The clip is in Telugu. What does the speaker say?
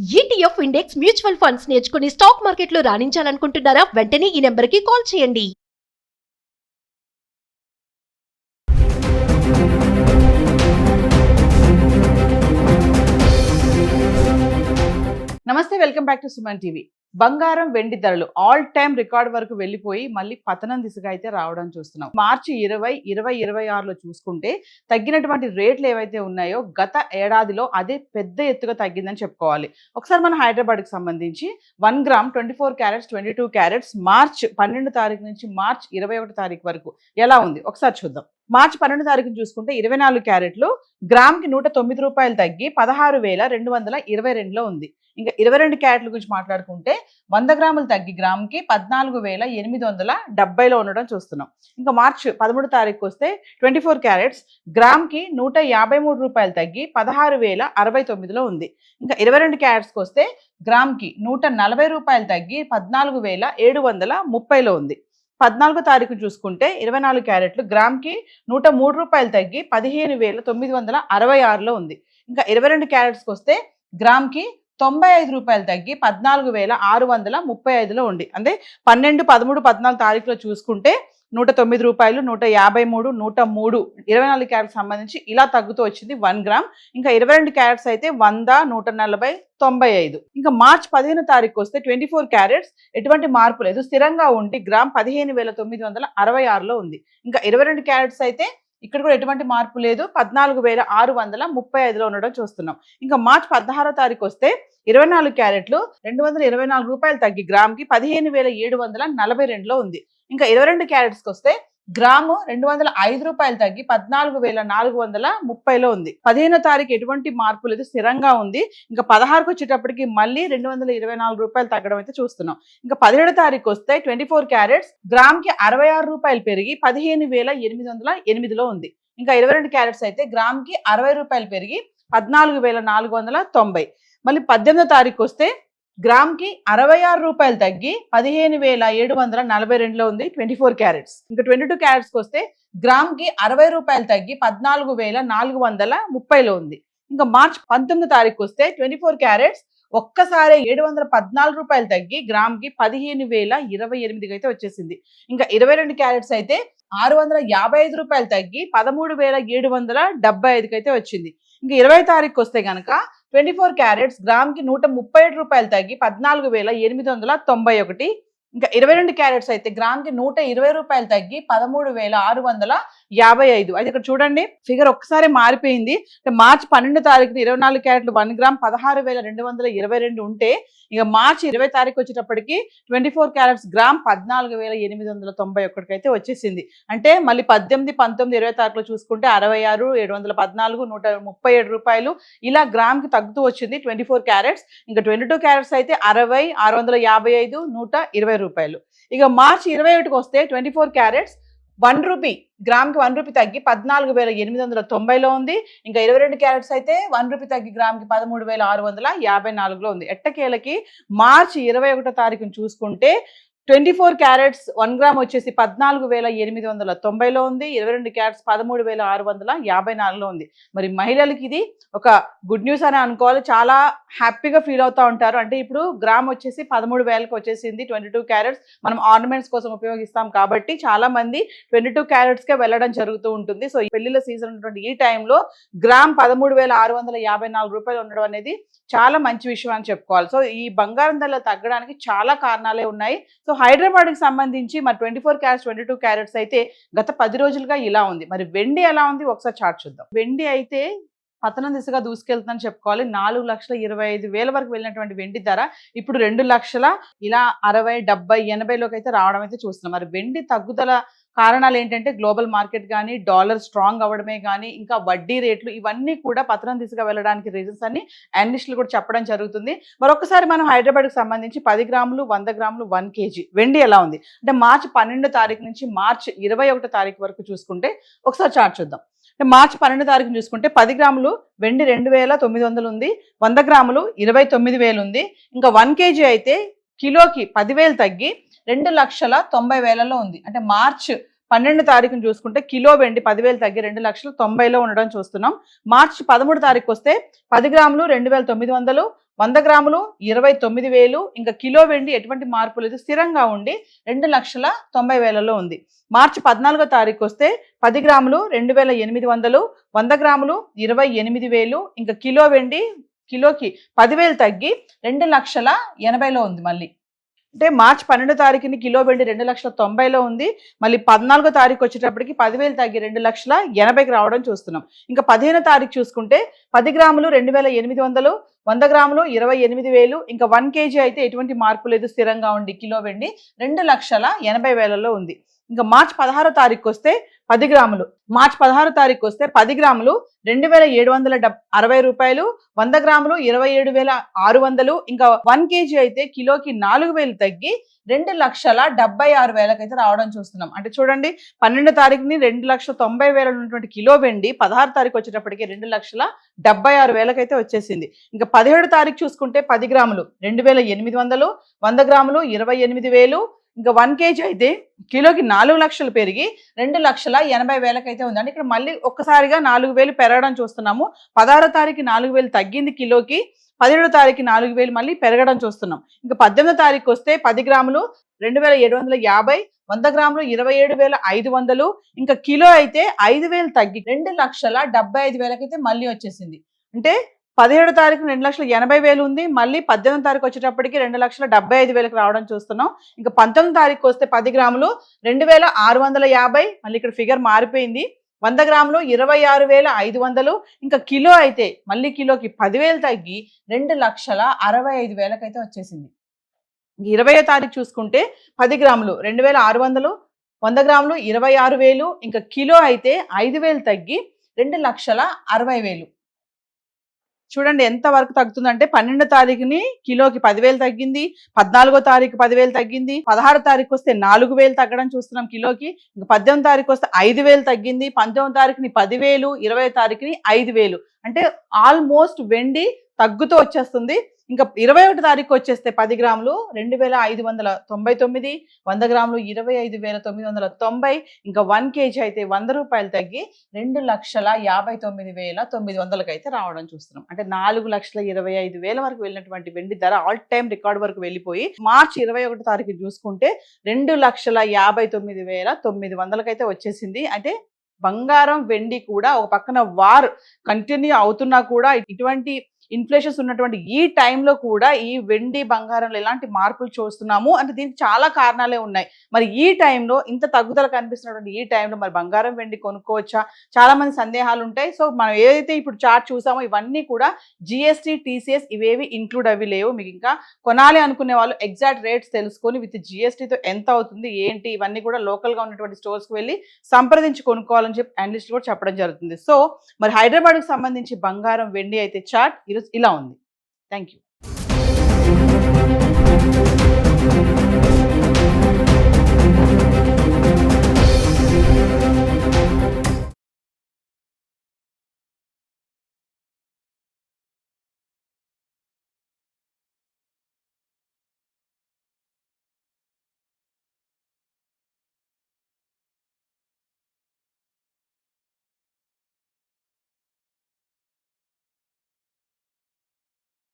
ETF ఇండెక్స్ మ్యూచువల్ ఫండ్స్ నేర్చుకుని స్టాక్ మార్కెట్లో రాణించాలనుకుంటున్నారా? వెంటనే ఈ నెంబర్కి కాల్ చేయండి. నమస్తే, welcome back to Suman TV. బంగారం వెండి ధరలు ఆల్ టైమ్ రికార్డ్ వరకు వెళ్ళిపోయి మళ్ళీ పతనం దిశగా అయితే రావడం చూస్తున్నాం. మార్చి 2026లో చూసుకుంటే తగ్గినటువంటి రేట్లు ఏవైతే ఉన్నాయో గత ఏడాదిలో అదే పెద్ద ఎత్తుగా తగ్గిందని చెప్పుకోవాలి. ఒకసారి మన హైదరాబాద్కి సంబంధించి 1 గ్రామ్ 24 క్యారెట్స్ 22 క్యారెట్స్ మార్చ్ 12 తారీఖు నుంచి మార్చ్ 21 తారీఖు వరకు ఎలా ఉంది ఒకసారి చూద్దాం. మార్చి 12 తారీఖున చూసుకుంటే 24 క్యారెట్లు గ్రామ్కి 109 రూపాయలు తగ్గి 16,222లో ఉంది. ఇంకా 22 క్యారెట్ల గురించి మాట్లాడుకుంటే 100 గ్రాములు తగ్గి గ్రామ్కి 14,870లో ఉండడం చూస్తున్నాం. ఇంకా మార్చి 13 తారీఖుకి వస్తే 24 క్యారెట్స్ గ్రామ్కి 153 రూపాయలు తగ్గి 16,069లో ఉంది. ఇంకా 22 క్యారెట్స్కి వస్తే గ్రామ్కి 140 రూపాయలు తగ్గి 14,730లో ఉంది. 14 తారీఖు చూసుకుంటే 24 క్యారెట్లు గ్రామ్కి 103 రూపాయలు తగ్గి 15,966లో ఉంది. ఇంకా 22 క్యారెట్స్కి వస్తే గ్రామ్కి 95 రూపాయలు తగ్గి 14,635లో ఉంది. అంటే 12, 13, 14 తారీఖులో చూసుకుంటే 109 రూపాయలు, 153, 103 24 క్యారెట్స్ సంబంధించి ఇలా తగ్గుతూ వచ్చింది 1 గ్రామ్. ఇంకా 22 క్యారెట్స్ అయితే 100, 140, 95. ఇంకా మార్చ్ 15 తారీఖు వస్తే 24 క్యారెట్స్ ఎటువంటి మార్పు లేదు, స్థిరంగా ఉండి గ్రామ్ 15,966లో ఉంది. ఇంకా 22 క్యారెట్స్ అయితే ఇక్కడ కూడా ఎటువంటి మార్పు లేదు, 14,635లో ఉండడం చూస్తున్నాం. ఇంకా మార్చ్ 16 తారీఖు వస్తే 24 క్యారెట్లు 224 రూపాయలు తగ్గి గ్రామ్కి 15,742లో ఉంది. ఇంకా 22 క్యారెట్స్కి వస్తే గ్రాము 205 రూపాయలు తగ్గి 14,430లో ఉంది. 15 తారీఖు ఎటువంటి మార్పు లేదు, స్థిరంగా ఉంది. ఇంకా 16కు వచ్చేటప్పటికి మళ్ళీ 224 రూపాయలు తగ్గడం అయితే చూస్తున్నాం. ఇంకా 17 తారీఖు వస్తే 24 క్యారెట్స్ గ్రామ్కి 66 రూపాయలు పెరిగి 15,808లో ఉంది. ఇంకా 22 క్యారెట్స్ అయితే గ్రామ్కి 60 రూపాయలు పెరిగి 14,490. మళ్ళీ 18 తారీఖు వస్తే గ్రామ్కి 66 రూపాయలు తగ్గి 15,742లో ఉంది 24 క్యారెట్స్. ఇంకా 22 క్యారెట్స్కి వస్తే గ్రామ్కి 60 రూపాయలు తగ్గి 14,430లో ఉంది. ఇంకా మార్చ్ 19 తారీఖు వస్తే 24 క్యారెట్స్ ఒక్కసారి 714 రూపాయలు తగ్గి గ్రామ్కి 15,028 అయితే వచ్చేసింది. ఇంకా 22 క్యారెట్స్ అయితే 655 రూపాయలు తగ్గి 13,775 అయితే వచ్చింది. ఇంకా 20 తారీఖు వస్తే కనుక 24 క్యారెట్స్ గ్రామ్కి 137 రూపాయలు తగ్గి 14,891. ఇంకా 22 క్యారెట్స్ అయితే గ్రామ్కి 120 రూపాయలు తగ్గి 13,655. అయితే ఇక్కడ చూడండి ఫిగర్ ఒక్కసారి మారిపోయింది. మార్చి 12 తారీఖున 24 క్యారెట్లు 1 గ్రామ్ 16,222 ఉంటే ఇక మార్చి 20 తారీఖు వచ్చేటప్పటికి 24 క్యారెట్స్ గ్రామ్ 14,891 అయితే వచ్చేసింది. అంటే మళ్ళీ 18, 19, 20 తారీఖులో చూసుకుంటే 66, 714, 137 రూపాయలు ఇలా గ్రామ్కి తగ్గుతూ వచ్చింది 24 క్యారెట్స్. ఇంకా 22 క్యారెట్స్ అయితే 60, 655, 120 రూపాయలు. ఇక మార్చి 21కి వస్తే 24 క్యారెట్స్ 1 రూపీ గ్రామ్కి 1 రూపీ తగ్గి 14,890లో ఉంది. ఇంకా 22 క్యారెట్స్ అయితే 1 రూపీ తగ్గి గ్రామ్కి 13,654లో ఉంది. ఎట్టకేలకి మార్చి 21 తారీఖును చూసుకుంటే 24 క్యారెట్స్ 1 గ్రామ్ వచ్చేసి 14,890లో ఉంది. 22 క్యారెట్స్ 13,654లో ఉంది. మరి మహిళలకి ఇది ఒక గుడ్ న్యూస్ అని అనుకోవాలి. చాలా హ్యాపీగా ఫీల్ అవుతూ ఉంటారు. అంటే ఇప్పుడు గ్రామ్ వచ్చేసి 13,000కి వచ్చేసింది. 22 క్యారెట్స్ మనం ఆర్నమెంట్స్ కోసం ఉపయోగిస్తాం కాబట్టి చాలా మంది 22 క్యారెట్స్కే వెళ్ళడం జరుగుతూ ఉంటుంది. సో ఈ పెళ్లిళ్ళ సీజన్ ఉన్నటువంటి ఈ టైంలో గ్రామ్ 13,654 రూపాయలు ఉండడం అనేది చాలా మంచి విషయం అని చెప్పుకోవాలి. సో ఈ బంగారం ధరలు తగ్గడానికి చాలా కారణాలే ఉన్నాయి. సో హైదరాబాద్కి సంబంధించి మరి 24 క్యారెట్స్ 22 క్యారెట్స్ అయితే గత 10 రోజులుగా ఇలా ఉంది. మరి వెండి ఎలా ఉంది ఒకసారి చార్ట్ చూద్దాం. వెండి అయితే పతనం దిశగా దూసుకెళ్తుందని చెప్పుకోవాలి. 4,25,000 వరకు వెళ్ళినటువంటి వెండి ధర ఇప్పుడు 2 లక్షల ఇలా 60, 70, 80లోకి అయితే రావడం అయితే చూస్తున్నాం. మరి వెండి తగ్గుదల కారణాలు ఏంటంటే గ్లోబల్ మార్కెట్ కానీ, డాలర్ స్ట్రాంగ్ అవ్వడమే కానీ, ఇంకా వడ్డీ రేట్లు ఇవన్నీ కూడా పతనం దిశగా వెళ్ళడానికి రీజన్స్ అని అనలిస్టులు కూడా చెప్పడం జరుగుతుంది. మరొకసారి మనం హైదరాబాద్కి సంబంధించి 10 గ్రాములు, 100 గ్రాములు, 1 కేజీ వెండి ఎలా ఉంది అంటే మార్చి 12 తారీఖు నుంచి మార్చి 21 తారీఖు వరకు చూసుకుంటే ఒకసారి చార్ట్ చూద్దాం. మార్చి 12 తారీఖున చూసుకుంటే 10 గ్రాములు వెండి 2,900 ఉంది. 100 గ్రాములు 29,000 ఉంది. ఇంకా 1 కేజీ అయితే కిలోకి 10,000 తగ్గి 2,90,000లో ఉంది. అంటే మార్చ్ 12 తారీఖున చూసుకుంటే కిలో వెండి 10,000 తగ్గి 2,90,000లో ఉండడం చూస్తున్నాం. మార్చి 13 తారీఖు వస్తే 10 గ్రాములు 2,900, 100 గ్రాములు 29,000, ఇంకా కిలో వెండి ఎటువంటి మార్పు లేదు, స్థిరంగా ఉండి 2,90,000లో ఉంది. మార్చి 14వ తారీఖు వస్తే 10 గ్రాములు 2,800, 100 గ్రాములు 28,000, ఇంకా కిలో వెండి కిలోకి 10,000 తగ్గి 2,80,000లో ఉంది. మళ్ళీ అంటే మార్చి 12వ తారీఖుని కిలో వెండి 2,90,000లో ఉంది. మళ్ళీ 14వ తారీఖు వచ్చేటప్పటికి 10,000 తగ్గి 2,80,000కి రావడం చూస్తున్నాం. ఇంకా 15వ తారీఖు చూసుకుంటే 10 గ్రాములు 2,800, 100 గ్రాములు 28,000, ఇంకా 1 kg అయితే ఎటువంటి మార్పు లేదు, స్థిరంగా ఉండి కిలో వెండి 2,80,000లో ఉంది. ఇంకా మార్చి 16వ తారీఖు వస్తే 10 గ్రాములు మార్చి 16వ తారీఖు వస్తే 10 గ్రాములు 2,760 రూపాయలు, 100 గ్రాములు 27,600, ఇంకా 1 kg అయితే కిలోకి 4,000 తగ్గి 2,76,000 అయితే రావడం చూస్తున్నాం. అంటే చూడండి, 12వ తారీఖుని 2,90,000 ఉన్నటువంటి కిలో వెండి 16వ తారీఖు వచ్చేటప్పటికి 2,76,000 అయితే వచ్చేసింది. ఇంకా 17వ తారీఖు చూసుకుంటే 10 గ్రాములు 2,800, 100 గ్రాములు 28,000, ఇంకా 1 kg అయితే కిలోకి 4 లక్షలు పెరిగి 2,80,000 అయితే ఉంది. అంటే ఇక్కడ మళ్ళీ ఒక్కసారిగా 4,000 పెరగడం చూస్తున్నాము. 16వ తారీఖు 4,000 తగ్గింది కిలోకి, 17వ తారీఖు 4,000 మళ్ళీ పెరగడం చూస్తున్నాం. ఇంకా 18వ తారీఖు వస్తే 10 గ్రాములు 2,750, 100 గ్రాములు 27,500, ఇంకా కిలో అయితే 5,000 తగ్గి 2,75,000 అయితే మళ్ళీ వచ్చేసింది. అంటే 17వ తారీఖు 2,80,000 ఉంది, మళ్ళీ 18వ తారీఖు వచ్చేటప్పటికి 2,75,000కి రావడం చూస్తున్నాం. ఇంకా 19వ తారీఖు వస్తే 10 గ్రాములు 2,650, మళ్ళీ ఇక్కడ ఫిగర్ మారిపోయింది. 100 గ్రాములు 26,500, ఇంకా కిలో అయితే మళ్ళీ కిలోకి 10,000 తగ్గి 2,65,000 అయితే వచ్చేసింది. 20వ తారీఖు చూసుకుంటే 10 గ్రాములు 2,600, 100 గ్రాములు 26,000, ఇంకా కిలో అయితే 5,000 తగ్గి 2,60,000. చూడండి ఎంత వరకు తగ్గుతుందంటే 12వ తారీఖుని కిలోకి 10,000 తగ్గింది, 14వ తారీఖు 10,000 తగ్గింది, 16వ తారీఖు వస్తే 4,000 తగ్గడం చూస్తున్నాం కిలోకి, ఇంకా 18వ తారీఖు వస్తే 5,000 తగ్గింది, 19వ తారీఖుని 10,000, 20వ తారీఖుని 5,000. అంటే ఆల్మోస్ట్ వెండి తగ్గుతూ వచ్చేస్తుంది. ఇంకా 21వ తారీఖు వచ్చేస్తే 10 గ్రాములు 2,599, 100 గ్రాములు 25,990, ఇంకా 1 kg అయితే 100 రూపాయలు తగ్గి 2,59,900 అయితే రావడం చూస్తున్నాం. అంటే 4,25,000 వరకు వెళ్ళినటువంటి వెండి ధర ఆల్ టైమ్ రికార్డ్ వరకు వెళ్ళిపోయి మార్చి 21వ తారీఖు చూసుకుంటే 2,59,900 అయితే వచ్చేసింది. అంటే బంగారం వెండి కూడా ఒక పక్కన వార్ కంటిన్యూ అవుతున్నా కూడా ఇటువంటి ఇన్ఫ్లేషన్స్ ఉన్నటువంటి ఈ టైంలో కూడా ఈ వెండి బంగారంలో ఎలాంటి మార్పులు చూస్తున్నాము అంటే దీనికి చాలా కారణాలే ఉన్నాయి. మరి ఈ టైంలో ఇంత తగ్గుదల కనిపిస్తున్నటువంటి ఈ టైంలో మరి బంగారం వెండి కొనుక్కోవచ్చా, చాలా మంది సందేహాలు ఉంటాయి. సో మనం ఏదైతే ఇప్పుడు చార్ట్ చూసామో ఇవన్నీ కూడా జిఎస్టీ, టీసీఎస్ ఇవేవి ఇంక్లూడ్ అవి లేవు. మీకు ఇంకా కొనాలి అనుకునే వాళ్ళు ఎగ్జాక్ట్ రేట్స్ తెలుసుకొని విత్ జిఎస్టీతో ఎంత అవుతుంది ఏంటి ఇవన్నీ కూడా లోకల్గా ఉన్నటువంటి స్టోర్స్కి వెళ్ళి సంప్రదించి కొనుక్కోవాలని చెప్పి అనలిస్ట్ కూడా చెప్పడం జరుగుతుంది. సో మరి హైదరాబాద్కి సంబంధించి బంగారం వెండి అయితే చార్ట్ ఇలా ఉంది. Thank you.